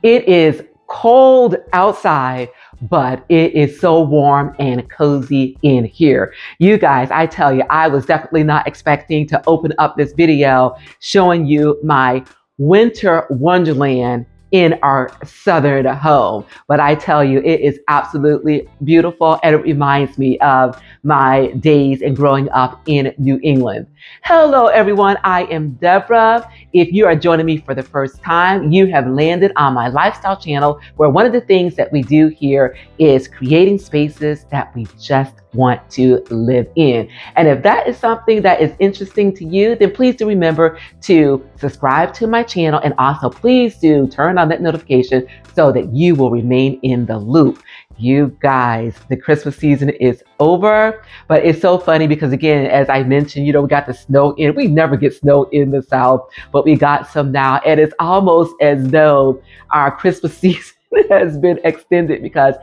It is cold outside, but it is so warm and cozy in here. You guys, I tell you, I was definitely not expecting to open up this video showing you my winter wonderland in our southern home. But I tell you, it is absolutely beautiful and it reminds me of my days and growing up in New England. Hello, everyone. I am Deborah. If you are joining me for the first time, you have landed on my lifestyle channel where one of the things that we do here is creating spaces that we just want to live in. And if that is something that is interesting to you, then please do remember to subscribe to my channel and also please do turn on that notification so that you will remain in the loop. You guys, the Christmas season is over, but it's so funny because again, as I mentioned, we got the snow in. We never get snow in the South, but we got some now. And it's almost as though our Christmas season has been extended because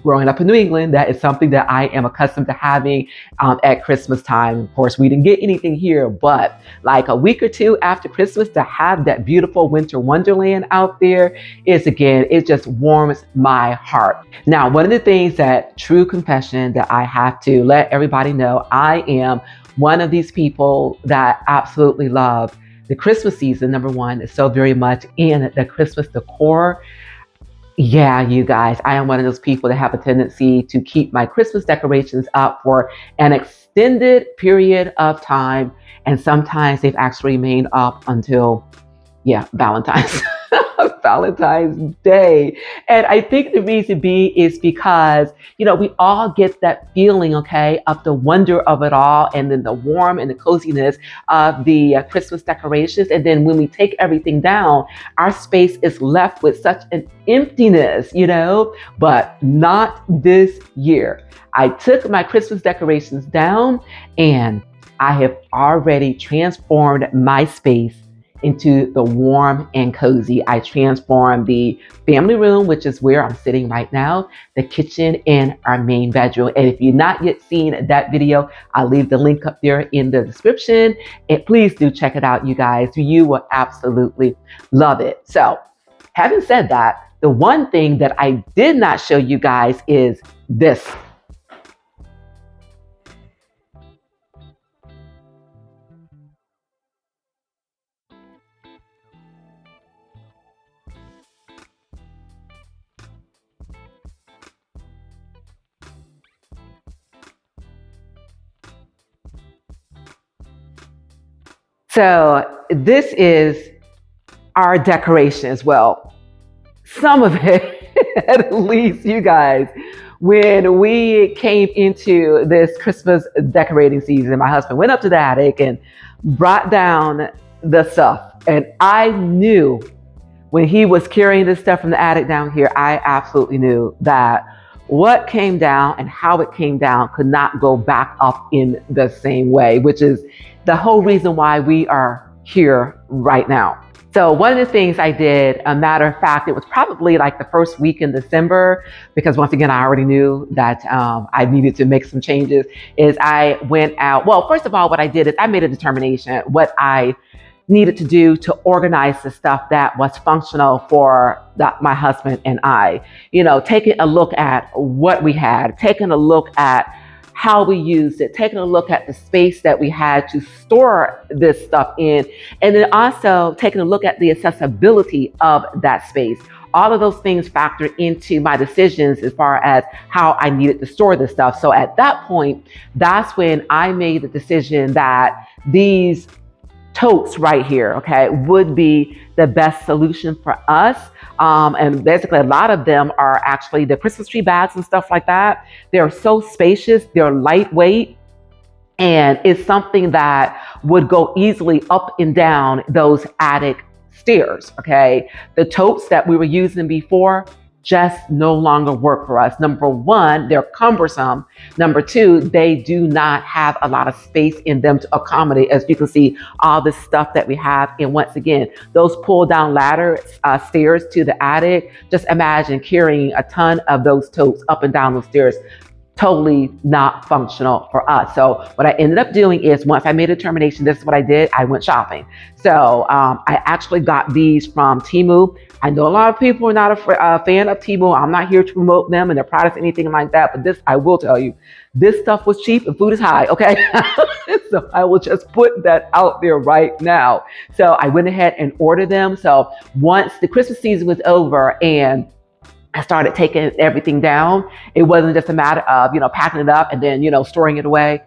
growing up in New England, that is something that I am accustomed to having at Christmas time. Of course, we didn't get anything here, but like a week or two after Christmas to have that beautiful winter wonderland out there is, again, it just warms my heart. Now, one of the things that, true confession, that I have to let everybody know, I am one of these people that absolutely love the Christmas season, number one, is so very much in the Christmas decor. Yeah, you guys, I am one of those people that have a tendency to keep my Christmas decorations up for an extended period of time. And sometimes they've actually remained up until, Valentine's. Valentine's Day. And I think the reason being is because, we all get that feeling, okay, of the wonder of it all and then the warmth and the coziness of the Christmas decorations. And then when we take everything down, our space is left with such an emptiness, but not this year. I took my Christmas decorations down and I have already transformed my space into the warm and cozy. I transformed the family room, which is where I'm sitting right now, the kitchen, and our main bedroom. And if you've not yet seen that video, I'll leave the link up there in the description. And please do check it out, you guys. You will absolutely love it. So, having said that, the one thing that I did not show you guys is this. So this is our decoration as well. Some of it, at least, you guys, when we came into this Christmas decorating season, my husband went up to the attic and brought down the stuff. And I knew when he was carrying this stuff from the attic down here, I absolutely knew that what came down and how it came down could not go back up in the same way, which is the whole reason why we are here right now. So one of the things I did, a matter of fact, it was probably like the first week in December, because once again, I already knew that I needed to make some changes, is I went out. Well, first of all, what I did is I made a determination what I needed to do to organize the stuff that was functional for my husband and I. Taking a look at what we had, taking a look at how we used it, taking a look at the space that we had to store this stuff in, and then also taking a look at the accessibility of that space. All of those things factored into my decisions as far as how I needed to store this stuff. So at that point, that's when I made the decision that these totes right here, okay, would be the best solution for us. And basically a lot of them are actually the Christmas tree bags and stuff like that. They're so spacious, they're lightweight, and it's something that would go easily up and down those attic stairs, okay? The totes that we were using before just no longer work for us. Number one, they're cumbersome. Number two, they do not have a lot of space in them to accommodate, as you can see, all this stuff that we have. And once again, those pull down ladder stairs to the attic, just imagine carrying a ton of those totes up and down those stairs. totally not functional for us. So what I ended up doing is, once I made a determination, this is what I did. I went shopping. So I actually got these from Temu. I know a lot of people are not a fan of Temu. I'm not here to promote them and their products, anything like that. But this, I will tell you, this stuff was cheap and food is high. Okay. So I will just put that out there right now. So I went ahead and ordered them. So once the Christmas season was over and I started taking everything down, it wasn't just a matter of, packing it up and then, storing it away.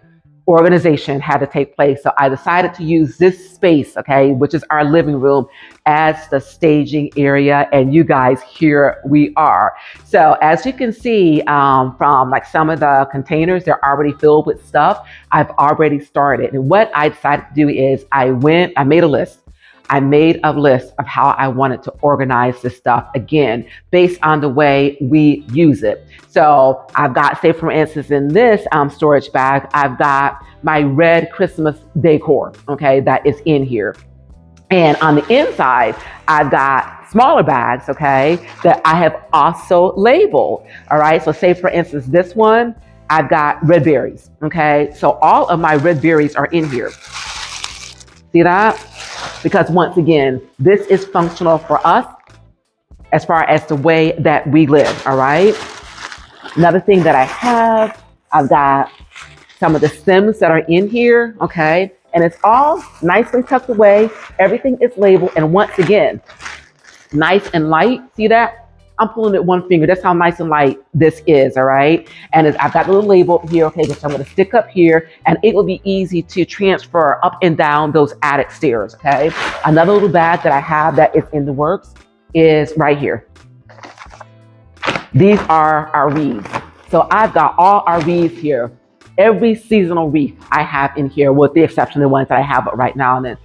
Organization had to take place. So I decided to use this space, okay, which is our living room, as the staging area. And you guys, here we are. So as you can see, from like some of the containers, they're already filled with stuff. I've already started. And what I decided to do is I made a list. I made a list of how I wanted to organize this stuff, again, based on the way we use it. So I've got, say for instance, in this storage bag, I've got my red Christmas decor, okay, that is in here. And on the inside, I've got smaller bags, okay, that I have also labeled, all right? So say for instance, this one, I've got red berries, okay? So all of my red berries are in here. See that? Because once again, this is functional for us as far as the way that we live, all right? Another thing that I have, I've got some of the stems that are in here, okay? And it's all nicely tucked away. Everything is labeled. And once again, nice and light. See that? I'm pulling it one finger. That's how nice and light this is, all right? And I've got a little label here, okay, which I'm going to stick up here, and it will be easy to transfer up and down those attic stairs, okay? Another little bag that I have that is in the works is right here. These are our wreaths. So I've got all our wreaths here. Every seasonal wreath I have in here, with the exception of the ones that I have right now. And then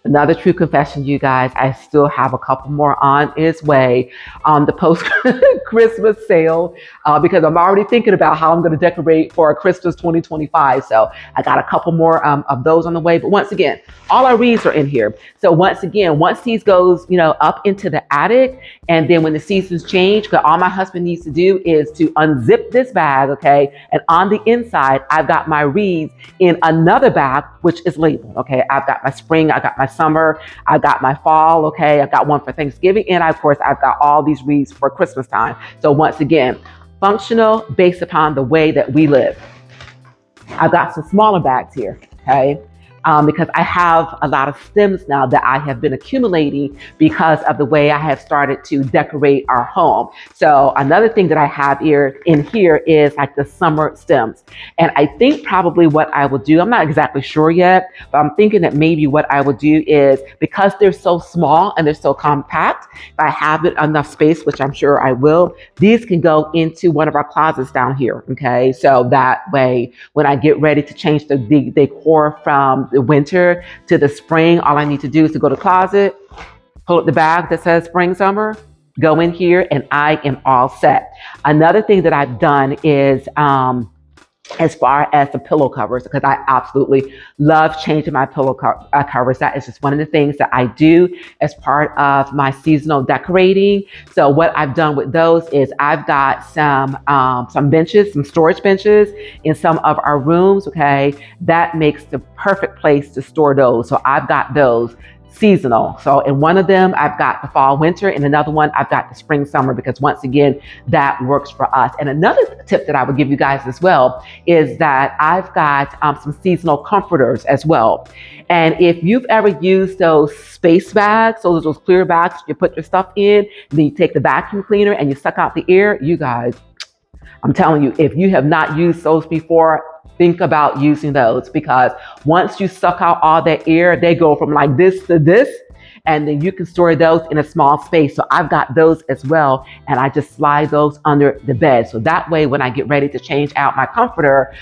another true confession, you guys, I still have a couple more on its way on the post-Christmas sale because I'm already thinking about how I'm going to decorate for Christmas 2025. So I got a couple more of those on the way. But once again, all our wreaths are in here. So once again, once these goes, up into the attic, and then when the seasons change, because all my husband needs to do is to unzip this bag, okay? And on the inside, I've got my wreaths in another bag, which is labeled, okay? I've got my spring, I got my summer, I got my fall, okay? I've got one for Thanksgiving, and of course, I've got all these wreaths for Christmas time. So once again, functional based upon the way that we live. I've got some smaller bags here, okay? Because I have a lot of stems now that I have been accumulating because of the way I have started to decorate our home. So another thing that I have in here is like the summer stems. And I think probably what I will do, I'm not exactly sure yet, but I'm thinking that maybe what I will do is, because they're so small and they're so compact, if I have enough space, which I'm sure I will, these can go into one of our closets down here, okay? So that way, when I get ready to change the decor from the winter to the spring, all I need to do is to go to the closet, pull up the bag that says spring, summer, go in here, and I am all set. Another thing that I've done is, as far as the pillow covers, because I absolutely love changing my pillow covers. That is just one of the things that I do as part of my seasonal decorating. So what I've done with those is I've got some benches, some storage benches in some of our rooms, okay? That makes the perfect place to store those. So I've got those seasonal. So in one of them, I've got the fall, winter, and another one, I've got the spring, summer, because once again, that works for us. And another tip that I would give you guys as well is that I've got some seasonal comforters as well. And if you've ever used those space bags, so those clear bags you put your stuff in, then you take the vacuum cleaner and you suck out the air, you guys, I'm telling you, if you have not used those before, think about using those, because once you suck out all that air, they go from like this to this, and then you can store those in a small space. So I've got those as well, and I just slide those under the bed. So that way, when I get ready to change out my comforter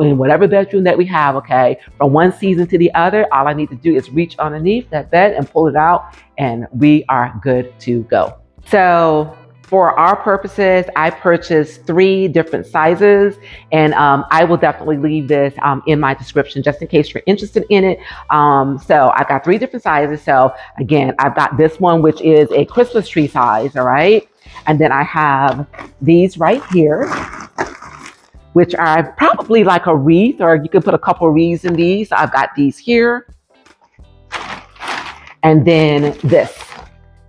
in whatever bedroom that we have, okay, from one season to the other, all I need to do is reach underneath that bed and pull it out, and we are good to go. So for our purposes, I purchased 3 different sizes, and I will definitely leave this in my description just in case you're interested in it. So I've got 3 different sizes. So again, I've got this one, which is a Christmas tree size, all right? And then I have these right here, which are probably like a wreath, or you can put a couple wreaths in these. So I've got these here. And then this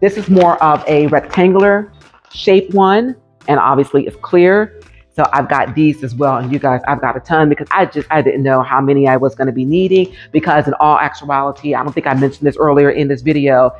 is more of a rectangular shape one, and obviously it's clear. So I've got these as well. And you guys, I've got a ton because I didn't know how many I was going to be needing, because in all actuality, I don't think I mentioned this earlier in this video,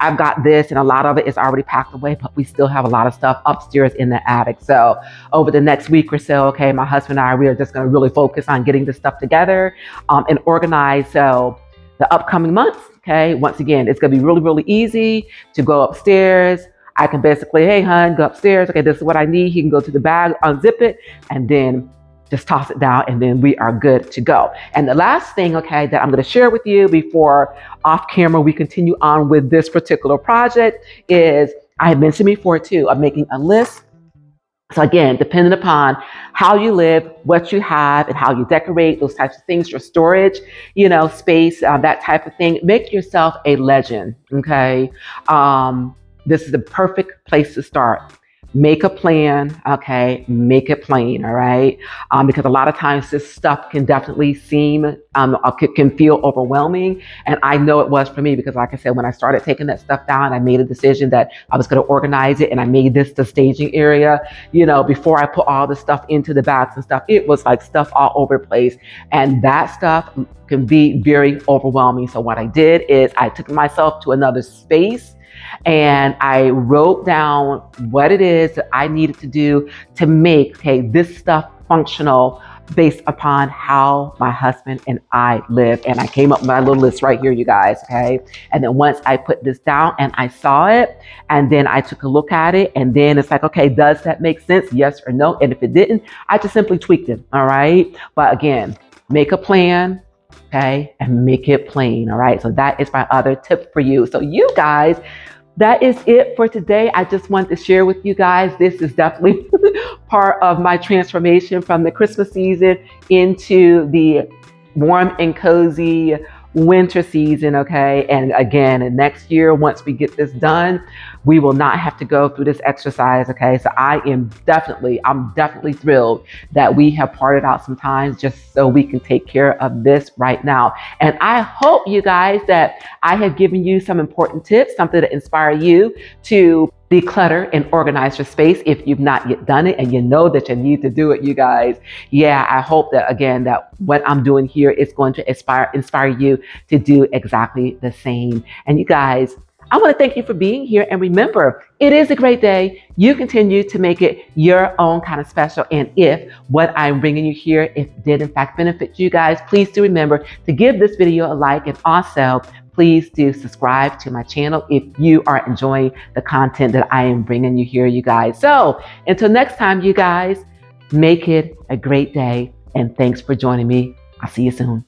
I've got this and a lot of it is already packed away, but we still have a lot of stuff upstairs in the attic. So over the next week or so, okay, my husband and I, we are just going to really focus on getting this stuff together and organized. So the upcoming months, okay, once again, it's going to be really, really easy to go upstairs. I can basically, hey, hun, go upstairs. Okay, this is what I need. He can go to the bag, unzip it, and then just toss it down, and then we are good to go. And the last thing, okay, that I'm going to share with you before off camera we continue on with this particular project is, I had mentioned before too, of making a list. So again, depending upon how you live, what you have, and how you decorate, those types of things, your storage, space, that type of thing, make yourself a legend, okay? This is the perfect place to start. Make a plan, okay? Make it plain, all right? Because a lot of times this stuff can definitely seem, can feel overwhelming. And I know it was for me, because like I said, when I started taking that stuff down, I made a decision that I was going to organize it, and I made this the staging area. Before I put all the stuff into the bags and stuff, it was like stuff all over the place. And that stuff can be very overwhelming. So what I did is I took myself to another space, and I wrote down what it is that I needed to do to make, this stuff functional based upon how my husband and I live. And I came up with my little list right here, you guys, okay? And then once I put this down and I saw it, and then I took a look at it, and then it's like, okay, does that make sense? Yes or no? And if it didn't, I just simply tweaked it, all right? But again, make a plan, okay? And make it plain, all right? So that is my other tip for you. So you guys, that is it for today. I just wanted to share with you guys. This is definitely part of my transformation from the Christmas season into the warm and cozy winter season, okay? And again, next year, once we get this done, we will not have to go through this exercise, okay? So I'm definitely thrilled that we have parted out some time just so we can take care of this right now. And I hope, you guys, that I have given you some important tips, something to inspire you to declutter and organize your space if you've not yet done it and you know that you need to do it, you guys. Yeah, I hope that, again, that what I'm doing here is going to inspire you to do exactly the same. And you guys, I want to thank you for being here. And remember, it is a great day. You continue to make it your own kind of special. And if what I'm bringing you here, if it did in fact benefit you guys, please do remember to give this video a like, and also please do subscribe to my channel if you are enjoying the content that I am bringing you here, you guys. So until next time, you guys, make it a great day. And thanks for joining me. I'll see you soon.